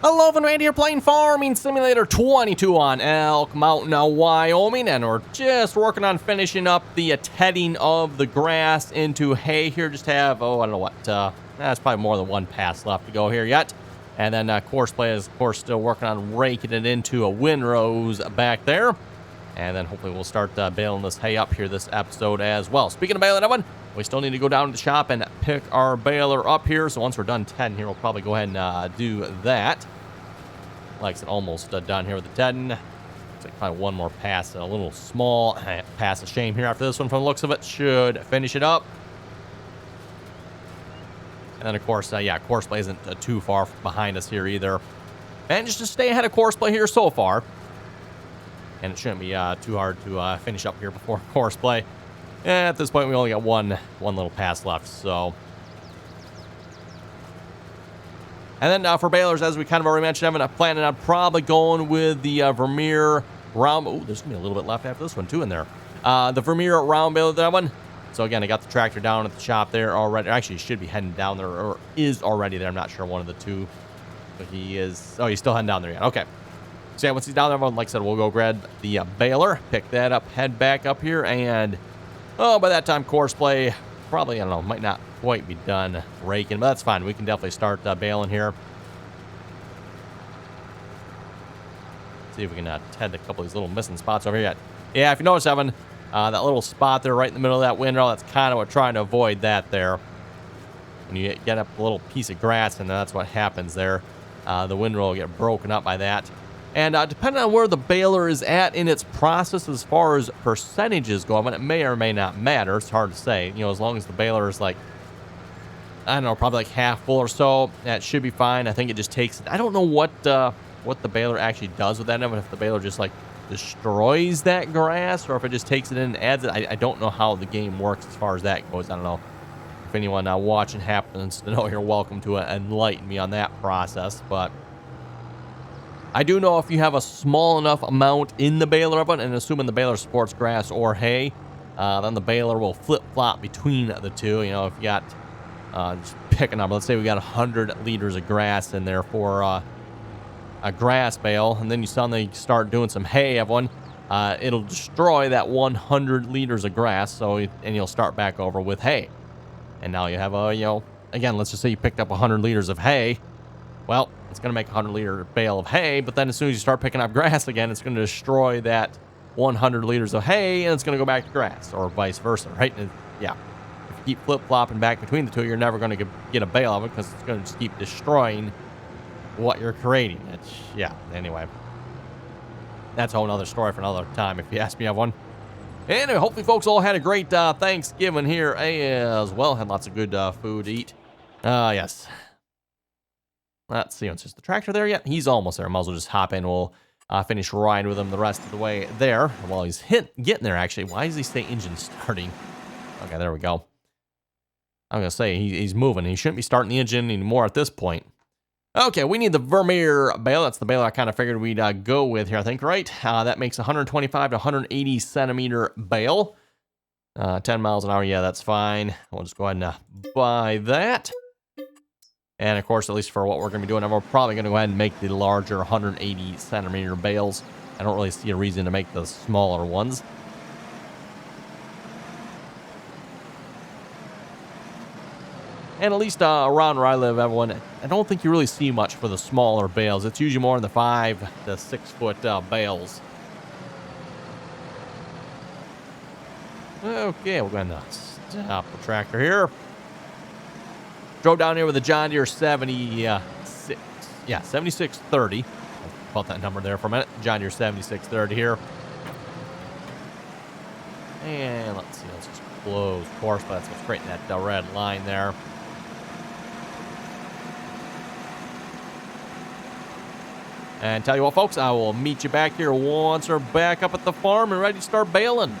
Hello, Vermeer here playing Farming Simulator 22 on Elk Mountain, Wyoming, and we're just working on finishing up the tedding of the grass into hay here. Just have, I don't know what, that's probably more than one pass left to go here yet. And then Courseplay is, of course, still working on raking it into a windrows back there. And then hopefully we'll start baling this hay up here this episode as well. Speaking of baling that one, we still need to go down to the shop and pick our baler up here. So once we're done tedding here, we'll probably go ahead and do that. Like I said, almost done here with the tedding. Looks like probably one more pass, a little small pass of shame here after this one from the looks of it. Should finish it up. And then, of course, Courseplay isn't too far behind us here either. Managed to stay ahead of Courseplay here so far. And it shouldn't be too hard to finish up here before Courseplay. At this point, we only got one little pass left, so. And then for balers, as we kind of already mentioned, I'm planning on probably going with the Vermeer round. Oh, there's going to be a little bit left after this one, too, in there. The Vermeer round baler, that one. So, again, I got the tractor down at the shop there already. Actually, he should be heading down there, or is already there. I'm not sure, one of the two. But he is. Oh, he's still heading down there yet. Okay. So, yeah, once he's down there, like I said, we'll go grab the baler, pick that up, head back up here, and, by that time, Courseplay probably, I don't know, might not quite be done raking, but that's fine. We can definitely start baling here. See if we can head a couple of these little missing spots over here yet. Yeah, if you notice, Evan, that little spot there right in the middle of that windrow, that's kind of what we're trying to avoid that there. When you get up a little piece of grass, and that's what happens there. The windrow will get broken up by that. And depending on where the baler is at in its process as far as percentages go, I mean, it may or may not matter. It's hard to say. You know, as long as the baler is like, I don't know, probably like half full or so, that should be fine. I think it just takes, I don't know what the baler actually does with that. I mean, if the baler just like destroys that grass or if it just takes it in and adds it. I don't know how the game works as far as that goes. I don't know. If anyone watching happens to know, you're welcome to enlighten me on that process, but I do know if you have a small enough amount in the baler of it, and assuming the baler supports grass or hay, then the baler will flip-flop between the two. You know, if you got, just pick a number. Let's say we got 100 liters of grass in there for a grass bale, and then you suddenly start doing some hay of one, it'll destroy that 100 liters of grass, so and you'll start back over with hay. And now you have again, let's just say you picked up 100 liters of hay. Well, it's going to make a 100-liter bale of hay, but then as soon as you start picking up grass again, it's going to destroy that 100 liters of hay, and it's going to go back to grass, or vice versa, right? And, yeah. If you keep flip-flopping back between the two, you're never going to get a bale of it because it's going to just keep destroying what you're creating. Anyway. That's a whole other story for another time, if you ask me of one. Anyway, hopefully folks all had a great Thanksgiving here as well. Had lots of good food to eat. Yes. Let's see, is the tractor there yet? He's almost there. Might as well just hop in. We'll finish riding with him the rest of the way there. While he's getting there, actually. Why does he say engine starting? Okay, there we go. I'm going to say he's moving. He shouldn't be starting the engine anymore at this point. Okay, we need the Vermeer bale. That's the bale I kind of figured we'd go with here, I think, right? That makes 125 to 180 centimeter bale. 10 miles an hour, yeah, that's fine. We'll just go ahead and buy that. And, of course, at least for what we're going to be doing, we're probably going to go ahead and make the larger 180 centimeter bales. I don't really see a reason to make the smaller ones. And at least around where I live, everyone, I don't think you really see much for the smaller bales. It's usually more in the 5 to 6 foot bales. Okay, we're going to stop the tractor here. Drove down here with a John Deere 7630. I'll put that number there for a minute. John Deere 7630 here. And let's see, let's just close course, but that's what's creating that red line there. And tell you what, folks, I will meet you back here once we're back up at the farm and ready to start baling.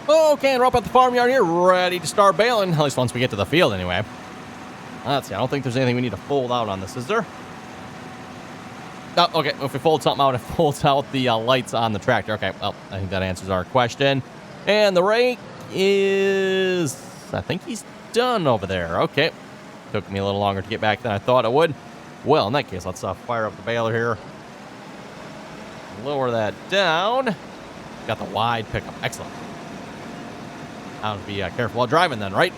Okay, and we're up at the farmyard here, ready to start baling. At least once we get to the field, anyway. Let's see, I don't think there's anything we need to fold out on this, is there? Oh, okay, if we fold something out, it folds out the lights on the tractor. Okay, well, I think that answers our question. And the rake is I think he's done over there. Okay. Took me a little longer to get back than I thought it would. Well, in that case, let's fire up the baler here. Lower that down. Got the wide pickup. Excellent. I have to be careful while driving then, right?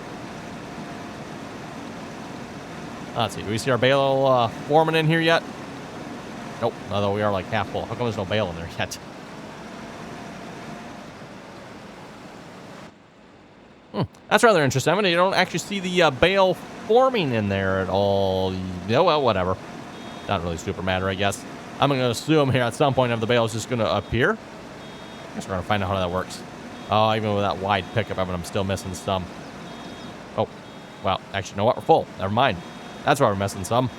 Let's see. Do we see our Bale foreman in here yet? Nope. Although we are like half full. How come there's no Bale in there yet? That's rather interesting. I mean, you don't actually see the Bale forming in there at all. Yeah, well, whatever. Not really super matter, I guess. I'm going to assume here at some point of the Bale is just going to appear. I guess we're going to find out how that works. Oh, even with that wide pickup, I'm still missing some. Oh, well, actually, you know what? We're full. Never mind. That's why we're missing some.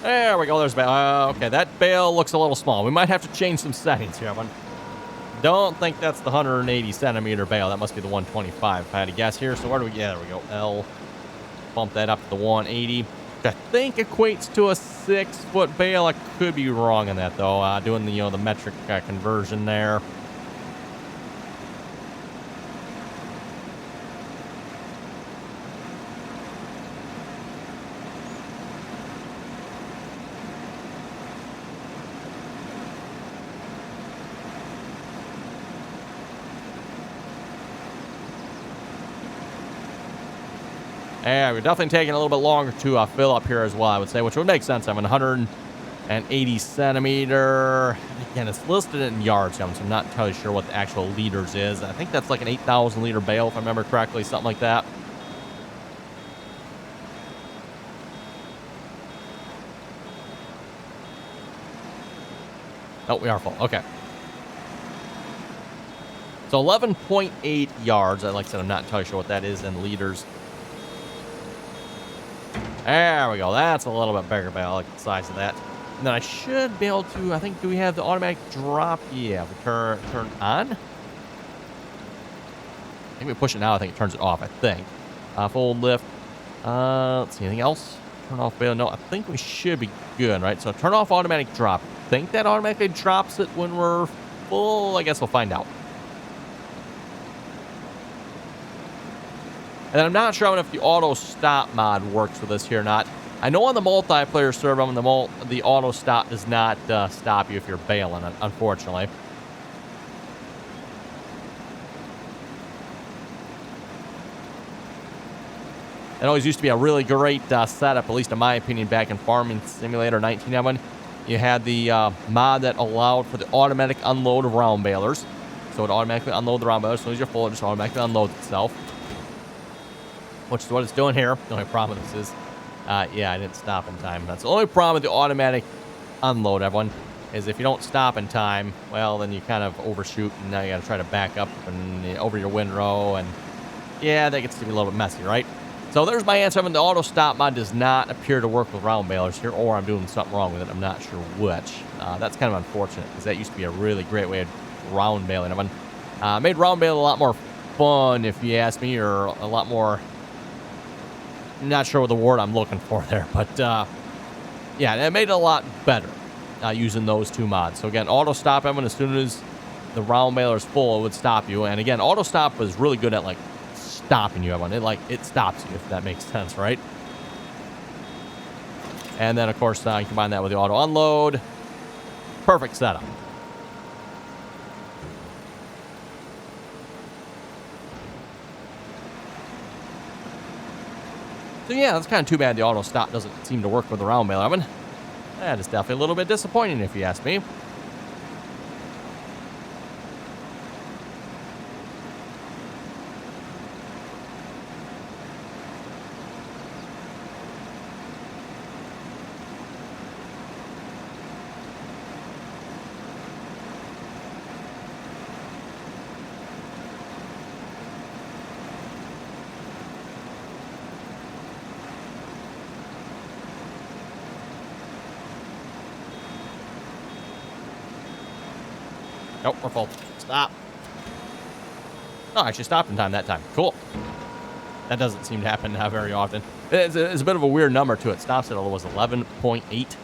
There we go. There's Bale. Okay, that Bale looks a little small. We might have to change some settings here. Don't think that's the 180 centimeter Bale. That must be the 125 if I had to guess here. So where do we... Yeah, there we go. L. Bump that up to the 180. Which I think equates to a 6-foot Bale. I could be wrong on that, though. Doing the, the metric conversion there. Yeah, we're definitely taking a little bit longer to fill up here as well, I would say, which would make sense. I'm 180 centimeter. Again, it's listed in yards, so I'm not entirely sure what the actual liters is. I think that's like an 8,000 liter Bale, if I remember correctly, something like that. Oh, we are full. Okay. So 11.8 yards. Like I said, I'm not entirely sure what that is in liters. There we go. That's a little bit bigger Bale. I like the size of that. And then I should be able to, I think, do we have the automatic drop? Yeah, if we turn on. I think we push it now. I think it turns it off, I think. Full lift. Let's see, anything else? Turn off Bale. No, I think we should be good, right? So turn off automatic drop. I think that automatically drops it when we're full. I guess we'll find out. And I'm not sure if the auto stop mod works with this here or not. I know on the multiplayer server, the auto stop does not stop you if you're bailing, unfortunately. It always used to be a really great setup, at least in my opinion, back in Farming Simulator 19. You had the mod that allowed for the automatic unload of round balers. So it automatically unload the round balers. As soon as you're full, it just automatically unloads itself. Which is what it's doing here. The only problem is, yeah, I didn't stop in time. That's the only problem with the automatic unload, everyone, is if you don't stop in time, well, then you kind of overshoot, and now you got to try to back up and over your windrow, and yeah, that gets to be a little bit messy, right? So there's my answer. The auto stop mod does not appear to work with round balers here, or I'm doing something wrong with it. I'm not sure which. That's kind of unfortunate, because that used to be a really great way of round baling. Made round bale a lot more fun, if you ask me, or a lot more... Not sure what the word I'm looking for there, but yeah, it made it a lot better using those two mods. So again, auto stop, Evan, as soon as the round baler is full, it would stop you. And again, auto stop was really good at like stopping you, Evan. It stops you, if that makes sense, right? And then of course you combine that with the auto unload. Perfect setup. So yeah, that's kind of too bad the auto stop doesn't seem to work with the round baler. That is definitely a little bit disappointing, if you ask me. Nope, we're full. Stop. Oh, I actually stopped in time that time. Cool. That doesn't seem to happen very often. It's a bit of a weird number, too. It stops at, was 11.8.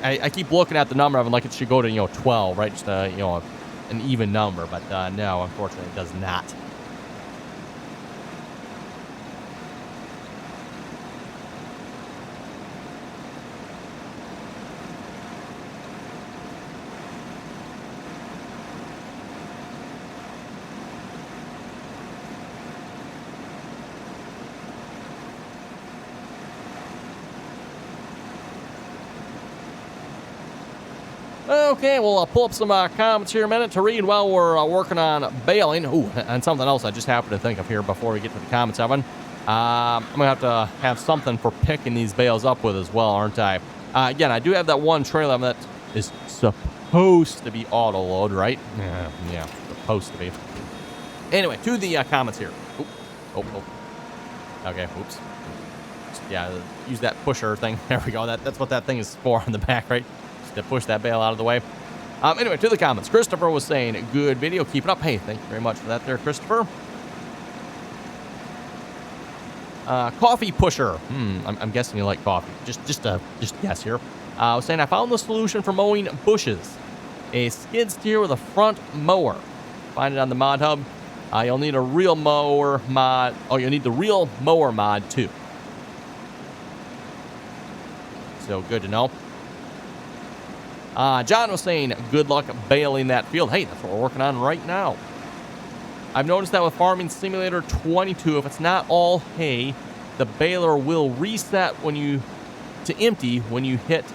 I keep looking at the number of it like it should go to, 12, right? Just, an even number. But, no, unfortunately, it does not. Okay, we'll pull up some comments here a minute to read while we're working on baling. Ooh, and something else I just happened to think of here before we get to the comments, Evan. I'm going to have something for picking these bales up with as well, aren't I? Again, I do have that one trailer that is supposed to be auto-load, right? Yeah, supposed to be. Anyway, to the comments here. Oh. Okay, oops. Yeah, use that pusher thing. There we go. That's what that thing is for on the back, right? To push that bale out of the way. Anyway, to the comments. Christopher was saying, good video, keep it up. Hey, thank you very much for that there, Christopher. Coffee pusher. I'm guessing you like coffee. Just guess here. I was saying, I found the solution for mowing bushes. A skid steer with a front mower. Find it on the mod hub. You'll need a real mower mod. Oh, you'll need the real mower mod too. So good to know. John was saying, good luck baling that field. Hey, that's what we're working on right now. I've noticed that with Farming Simulator 22, if it's not all hay, the baler will reset to empty when you hit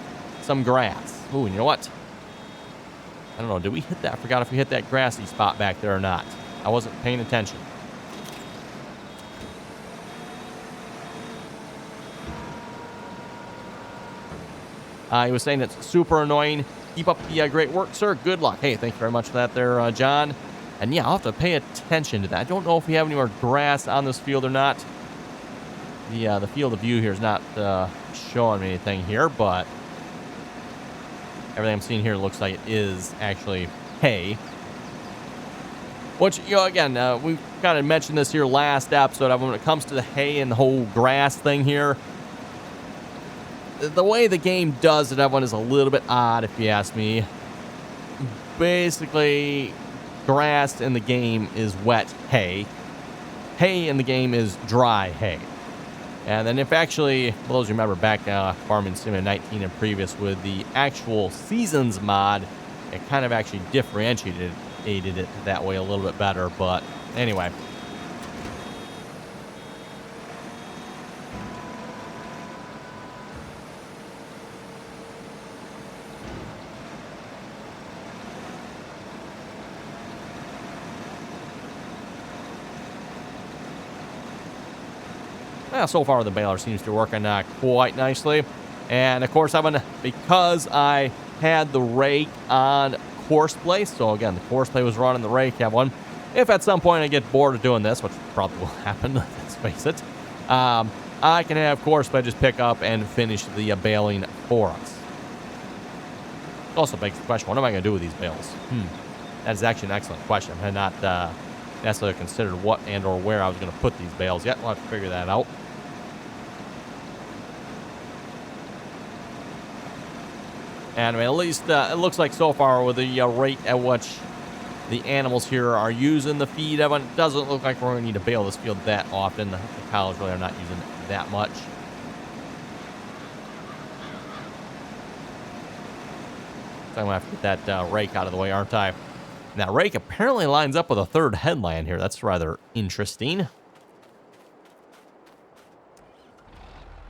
some grass. Ooh, and you know what? I don't know, did we hit that? I forgot if we hit that grassy spot back there or not. I wasn't paying attention. He was saying it's super annoying. Keep up the great work, sir. Good luck. Hey, thank you very much for that there, John. And yeah, I'll have to pay attention to that. I don't know if we have any more grass on this field or not. The field of view here is not showing me anything here, but everything I'm seeing here looks like it is actually hay. Which, again, we kind of mentioned this here last episode. When it comes to the hay and the whole grass thing here, the way the game does it, everyone, is a little bit odd, if you ask me. Basically, grass in the game is wet hay. Hay in the game is dry hay. And then if actually, for those who remember back Farming Simulator 19 and previous with the actual Seasons mod, it kind of actually differentiated it that way a little bit better. But anyway. So far, the baler seems to be working quite nicely. And, of course, because I had the rake on course play, so, again, the course play was running the rake, have one. If at some point I get bored of doing this, which probably will happen, let's face it, I can have course play just pick up and finish the baling for us. It also begs the question, what am I going to do with these bales? That is actually an excellent question. I had not necessarily considered what and or where I was going to put these bales yet. We'll have to figure that out. And I mean, at least it looks like so far with the rate at which the animals here are using the feed, it doesn't look like we're going to need to bale this field that often. The cows really are not using it that much. So I'm going to have to get that rake out of the way, aren't I? And that rake apparently lines up with a third headland here. That's rather interesting.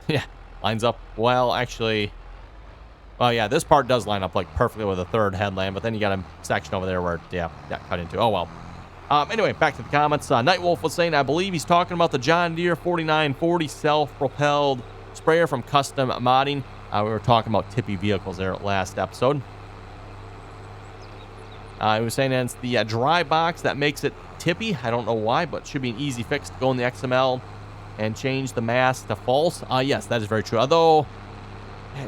Yeah, lines up well, actually. Well, yeah, this part does line up like perfectly with a third headland, but then you got a section over there where, yeah, got cut into. Oh, well. Anyway, back to the comments. Nightwolf was saying, I believe he's talking about the John Deere 4940 self-propelled sprayer from Custom Modding. We were talking about tippy vehicles there last episode. He was saying that it's the dry box that makes it tippy. I don't know why, but it should be an easy fix to go in the XML and change the mask to false. Yes, that is very true. Although,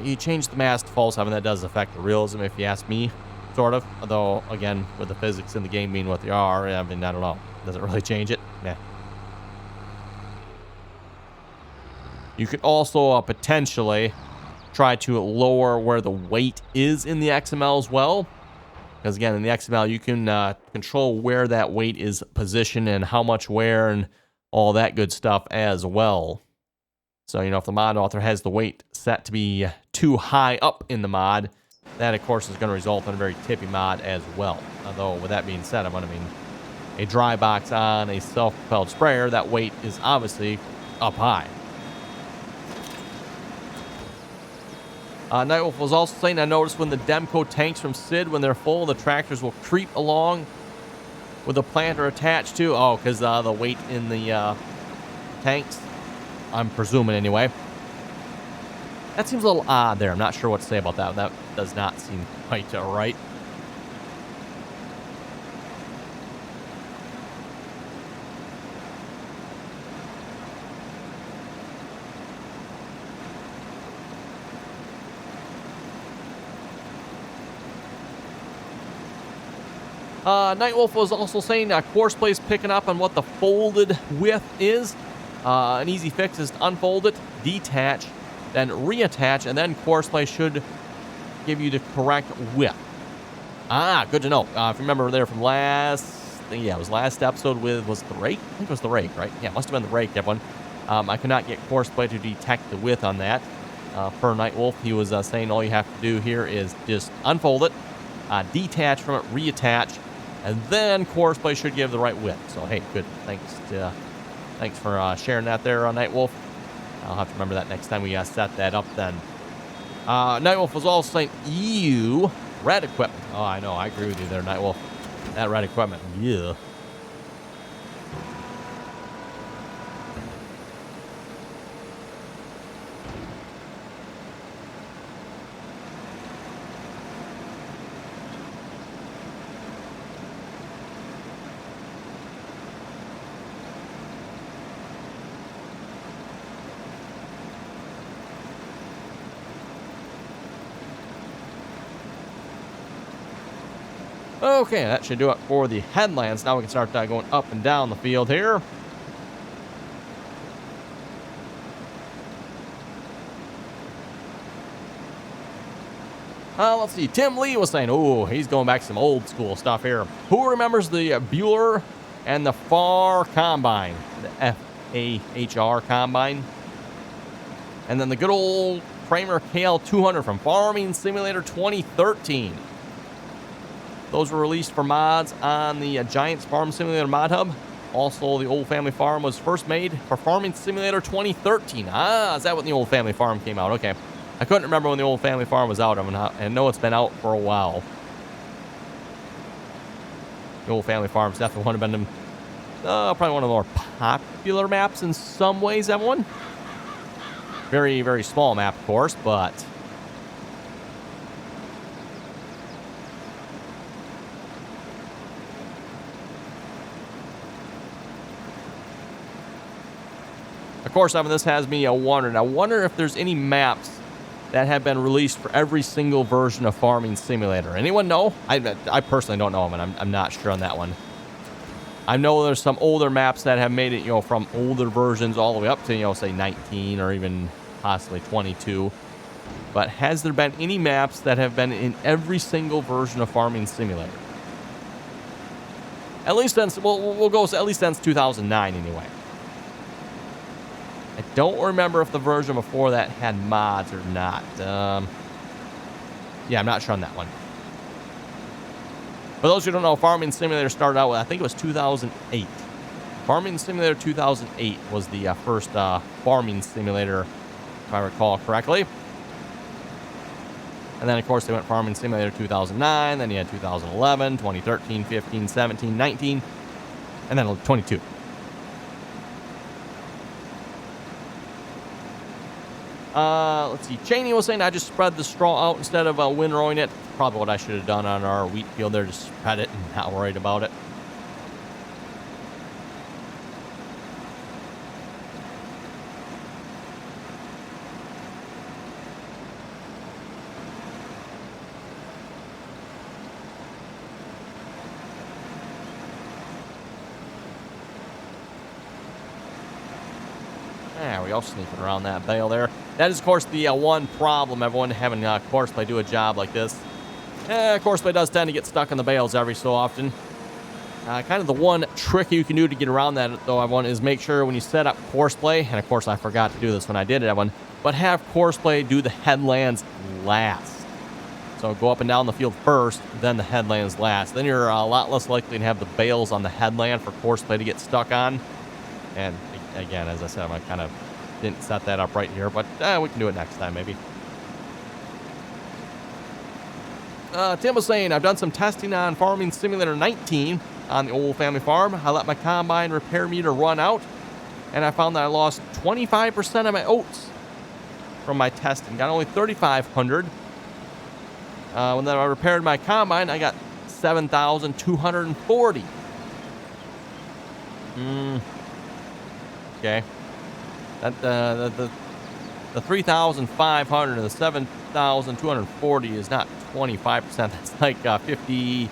you change the mask to false, that does affect the realism, if you ask me. sort of. Although, again, with the physics in the game being what they are, I mean, I don't know. Does it really change it? Yeah. You could also potentially try to lower where the weight is in the XML as well. Because, again, in the XML, you can control where that weight is positioned and how much wear and all that good stuff as well. So, you know, if the mod author has the weight set to be too high up in the mod, that, of course, is going to result in a very tippy mod as well. Although, with that being said, I mean, a dry box on a self-propelled sprayer, that weight is obviously up high. Nightwolf was also saying, I noticed when the Demco tanks from Sid, when they're full, the tractors will creep along with the planter attached to. Oh, because the weight in the tanks, I'm presuming anyway. That seems a little odd there. I'm not sure what to say about that. That does not seem quite right. Nightwolf was also saying course play is picking up on what the folded width is. An easy fix is to unfold it, detach, then reattach, and then course play should give you the correct width. Good to know. If you remember there from it was last episode with, was it the rake? I think it was the rake, right? Yeah, it must have been the rake, everyone. I could not get course play to detect the width on that. Per Nightwolf, he was saying all you have to do here is just unfold it, detach from it, reattach, and then course play should give the right width. So, hey, good. Thanks for sharing that there, Nightwolf. I'll have to remember that next time we set that up then. Nightwolf was also saying, ew, red equipment. Oh, I know. I agree with you there, Nightwolf. That red equipment, yeah. Okay, that should do it for the headlands. Now we can start going up and down the field here. Let's see. Tim Lee was saying, oh, he's going back to some old school stuff here. Who remembers the Baler and the FAR combine? The FAHR combine. And then the good old Kramer KL200 from Farming Simulator 2013. Those were released for mods on the Giants Farm Simulator Mod Hub. Also, the Old Family Farm was first made for Farming Simulator 2013. Is that when the Old Family Farm came out? Okay. I couldn't remember when the Old Family Farm was out. I know it's been out for a while. The Old Family Farm's definitely one of been probably one of the more popular maps in some ways, everyone. Very, very small map, of course, but of course, this has me wondering. I wonder if there's any maps that have been released for every single version of Farming Simulator. Anyone know? I personally don't know, and I'm not sure on that one. I know there's some older maps that have made it, from older versions all the way up to, say 19 or even possibly 22. But has there been any maps that have been in every single version of Farming Simulator? At least since, we'll go at least since 2009 anyway. I don't remember if the version before that had mods or not. Yeah, I'm not sure on that one. For those who don't know, Farming Simulator started out with, I think it was 2008. Farming Simulator 2008 was the first Farming Simulator, if I recall correctly. And then, of course, they went Farming Simulator 2009. Then you had 2011, 2013, 15, 17, 19, and then 22. Let's see. Cheney was saying I just spread the straw out instead of windrowing it. Probably what I should have done on our wheat field there. Just spread it and not worried about it. There we go, sneaking around that bale there. That is, of course, the one problem, everyone, having Courseplay do a job like this. Courseplay does tend to get stuck in the bales every so often. Kind of the one trick you can do to get around that, though, everyone, is make sure when you set up Courseplay, and of course I forgot to do this when I did it, everyone, but have Courseplay do the headlands last. So go up and down the field first, then the headlands last. Then you're a lot less likely to have the bales on the headland for Courseplay to get stuck on. And again, as I said, I kind of didn't set that up right here, but we can do it next time maybe. Tim was saying, I've done some testing on Farming Simulator 19 on the old family farm. I let my combine repair meter run out, and I found that I lost 25% of my oats from my testing. Got only 3,500. When I repaired my combine, I got 7,240. Okay. That the 3,500 and the 7,240 is not 25%. That's like 50.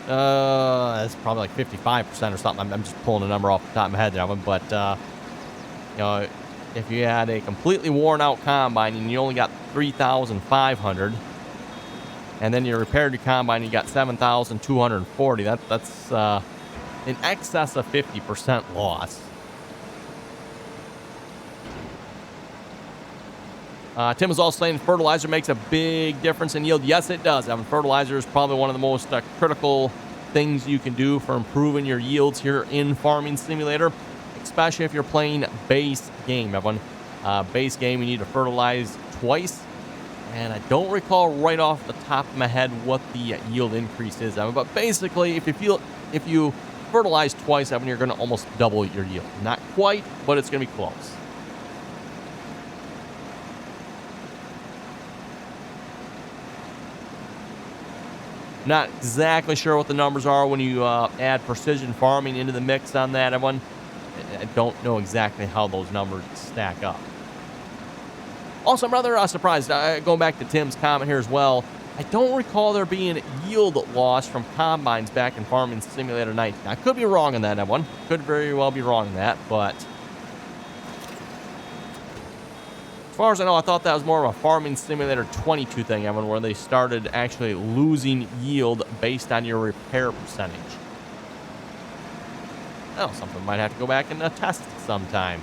That's probably like 55% or something. I'm just pulling a number off the top of my head there, but you know, if you had a completely worn out combine and you only got 3,500, and then you repaired your combine, you got 7,240. That's in excess of 50% loss. Tim was also saying fertilizer makes a big difference in yield. Yes, it does. Having fertilizer is probably one of the most critical things you can do for improving your yields here in Farming Simulator, especially if you're playing base game, everyone. Base game, you need to fertilize twice, and I don't recall right off the top of my head what the yield increase is, Evan, but basically, if you fertilize twice, Evan, you're going to almost double your yield. Not quite, but it's going to be close. Not exactly sure what the numbers are when you add precision farming into the mix on that, everyone. I don't know exactly how those numbers stack up. Also, I'm rather surprised, going back to Tim's comment here as well, I don't recall there being yield loss from combines back in Farming Simulator 19. I could be wrong on that, everyone. Could very well be wrong on that, but as far as I know, I thought that was more of a Farming Simulator 22 thing, Evan, where they started actually losing yield based on your repair percentage. Oh, something might have to go back and test sometime.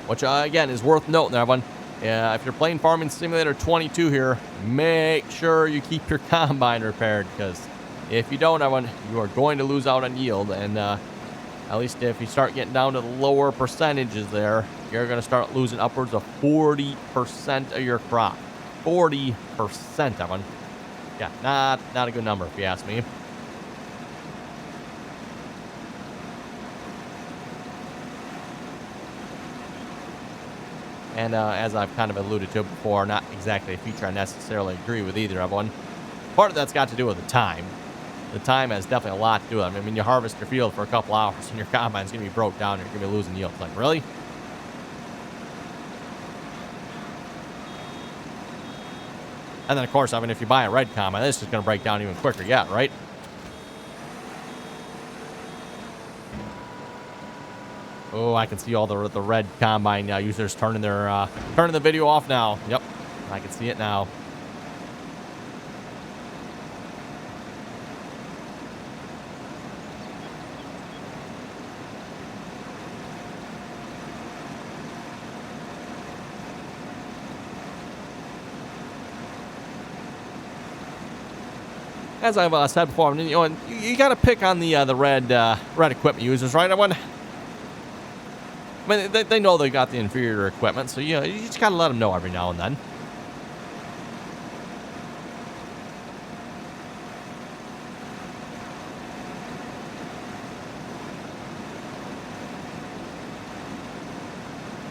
Which, again, is worth noting there, everyone. If you're playing Farming Simulator 22 here, make sure you keep your combine repaired, because if you don't, everyone, you are going to lose out on yield, and at least if you start getting down to the lower percentages there, you're going to start losing upwards of 40% of your crop. 40%, Evan. Yeah, not a good number if you ask me. And as I've kind of alluded to before, not exactly a feature I necessarily agree with either, everyone. Part of that's got to do with the time. The time has definitely a lot to do with it. I mean, you harvest your field for a couple hours and your combine's going to be broke down and you're going to be losing yield. It's like, really? And then, of course, I mean, if you buy a red combine, this is going to break down even quicker. Yeah, right? Oh, I can see all the red combine users turning the video off now. Yep, I can see it now. As I've said before, you know, you got to pick on the red equipment users, right? I mean, they know they got the inferior equipment, so you just got to let them know every now and then.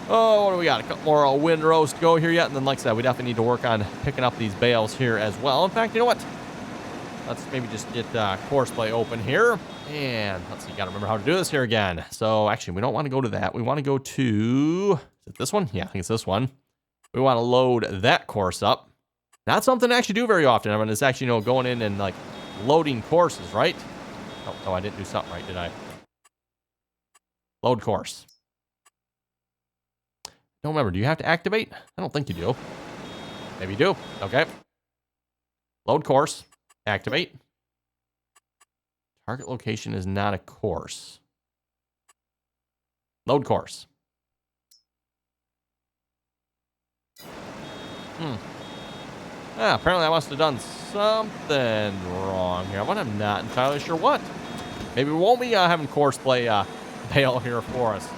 Oh, what do we got? A couple more windrows to go here yet, and then, like I said, we definitely need to work on picking up these bales here as well. In fact, you know what? Let's maybe just get Courseplay open here. And let's see, got to remember how to do this here again. So actually, we don't want to go to that. We want to go to, is it this one? Yeah, I think it's this one. We want to load that course up. Not something to actually do very often. I mean, it's actually, going in and like loading courses, right? Oh, I didn't do something right, did I? Load course. don't remember. Do you have to activate? I don't think you do. Maybe you do. Okay. Load course. Activate. Target location is not a course. Load course. Apparently I must have done something wrong here. But I'm not entirely sure what. Maybe we won't be having course play Bale here for us.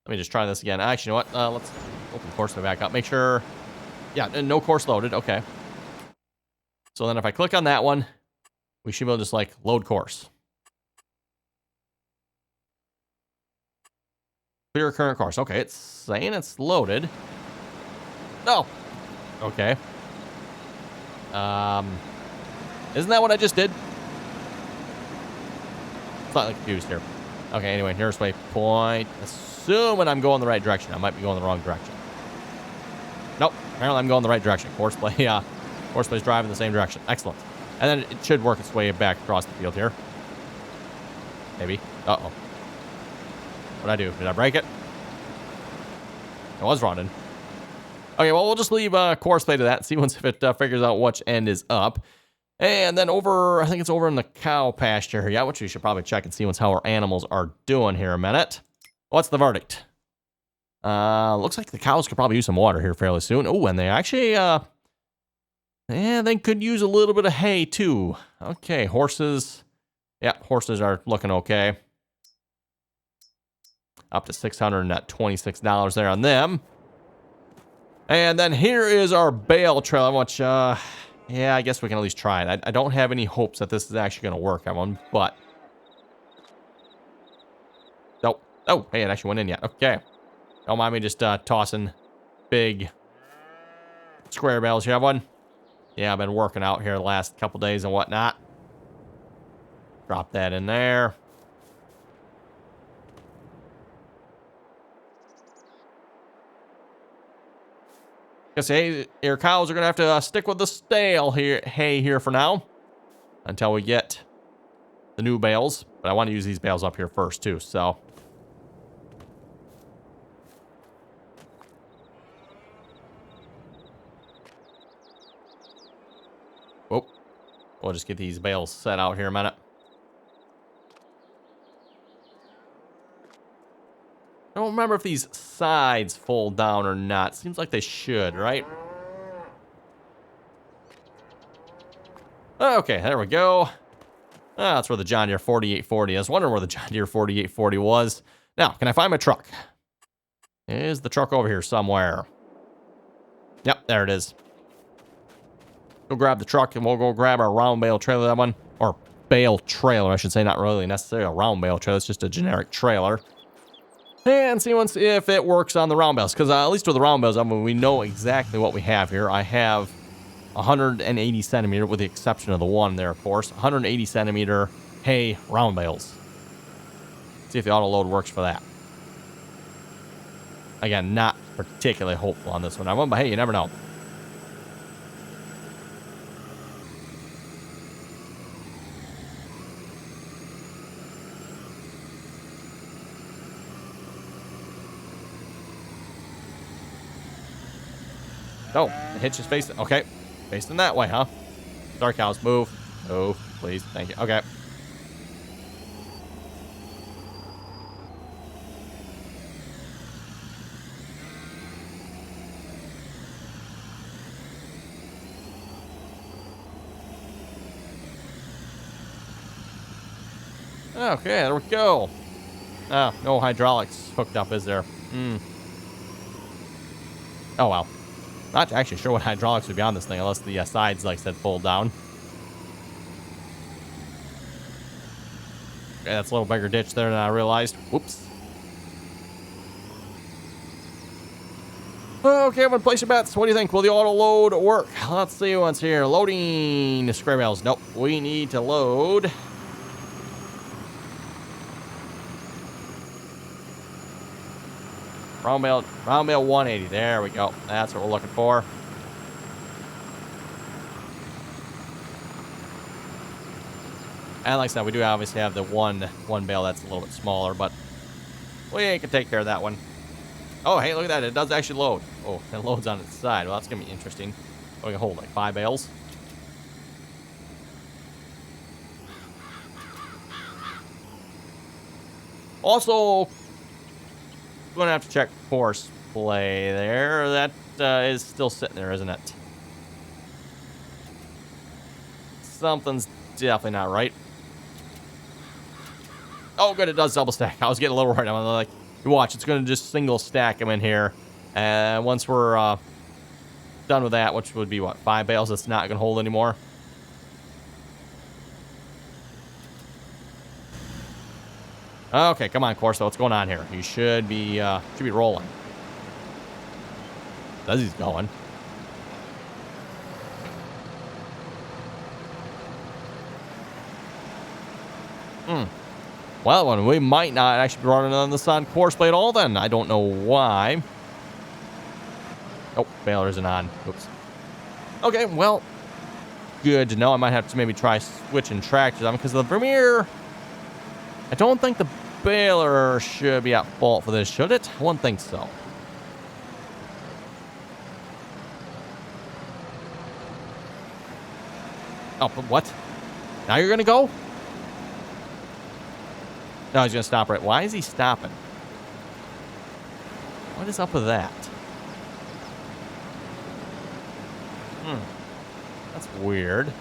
Let me just try this again. Actually, you know what? Let's open course play back up. Make sure... Yeah, no course loaded. Okay. So then if I click on that one, we should be able to just, like, load course. Clear current course. Okay, it's saying it's loaded. No. Okay. Isn't that what I just did? Slightly confused here. Okay, anyway, here's waypoint. Assuming I'm going the right direction. I might be going the wrong direction. Nope. Apparently I'm going the right direction. Course play's driving the same direction. Excellent. And then it should work its way back across the field here. Maybe. Uh-oh. What'd I do? Did I break it? I was running. Okay, well, we'll just leave course play to that. See once if it figures out which end is up. And then over, I think it's over in the cow pasture here. Yeah, which we should probably check and see once how our animals are doing here a minute. What's the verdict? Looks like the cows could probably use some water here fairly soon. Oh, and they actually, yeah, they could use a little bit of hay too. Okay, horses. Yeah, horses are looking okay. Up to $626 there on them. And then here is our bale trailer, which, yeah, I guess we can at least try it. I don't have any hopes that this is actually going to work on one, but... Oh, hey, it actually went in yet. Okay. Don't mind me just tossing big square bales. You have one? Yeah, I've been working out here the last couple days and whatnot. Drop that in there. Guess hey, your cows are gonna have to stick with the stale hay here for now until we get the new bales. But I want to use these bales up here first too. So whoop, we'll just get these bales set out here a minute. I don't remember if these sides fold down or not. Seems like they should, right? Okay, there we go. That's where the John Deere 4840 is. I was wondering where the John Deere 4840 was. Now, can I find my truck? Is the truck over here somewhere? Yep, there it is. Go grab the truck and we'll go grab our round bale trailer, that one. Or bale trailer, I should say. Not really necessarily a round bale trailer. It's just a generic trailer. And see once if it works on the round bales. Because at least with the round bales, I mean, we know exactly what we have here. I have 180 centimeter, with the exception of the one there, of course. 180 centimeter hay round bales. See if the auto load works for that. Again, not particularly hopeful on this one, but hey, you never know. Oh, the hitch is facing. Okay, facing that way, huh? Sorry, cows, move. Move, please. Thank you. Okay. Okay, there we go. Oh, no hydraulics hooked up, is there? Oh, well. Not actually sure what hydraulics would be on this thing, unless the sides, like I said, fold down. Okay, that's a little bigger ditch there than I realized. Whoops. Okay, I'm gonna place your bets. What do you think? Will the auto load work? Let's see what's here. Loading square bales. Nope. We need to load. Round bale 180. There we go. That's what we're looking for. And like I said, we do obviously have the one bale that's a little bit smaller, but We can take care of that one. Oh, hey, look at that. It does actually load. Oh, it loads on its side. Well, that's going to be interesting. Oh, we can hold like 5 bales. Also, going to have to check force play there. That is still sitting there, isn't it? Something's definitely not right. Oh, good. It does double stack. I was getting a little worried. I'm like, you watch. It's going to just single stack them in here. And once we're done with that, which would be, what, 5 bales, it's not going to hold anymore. Okay, come on, Corso. What's going on here? You should be rolling. As he's going. Well, we might not actually be running on this on course play at all then. I don't know why. Oh, Baler isn't on. Oops. Okay, well, good to know. I might have to maybe try switching tractors on because the Vermeer, I don't think the Baler should be at fault for this, should it? I wouldn't think so. Oh, but what? Now you're going to go? No, he's going to stop right. Why is he stopping? What is up with that? That's weird.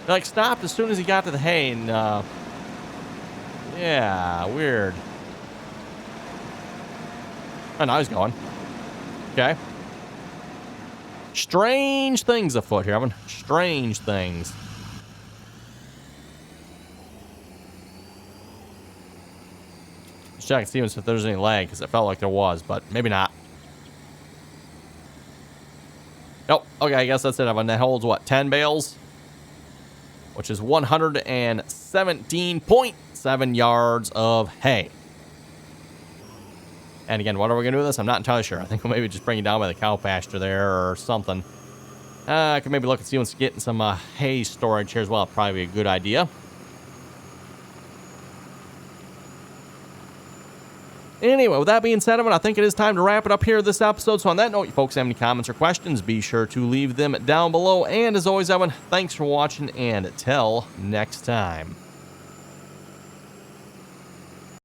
He, like, stopped as soon as he got to the hay and, yeah, weird. Oh, now he's going. Okay. Strange things afoot here, Evan. Strange things. Let's check and see if there's any lag, because it felt like there was, but maybe not. Nope. Okay, I guess that's it, Evan. That holds, what, 10 bales? Which is 117.7 yards of hay. And again, what are we going to do with this? I'm not entirely sure. I think we'll maybe just bring it down by the cow pasture there or something. I could maybe look and see what's getting some hay storage here as well. Probably be a good idea. Anyway, with that being said, I think it is time to wrap it up here this episode. So on that note, you folks have any comments or questions, be sure to leave them down below. And as always, Evan, thanks for watching, and till next time.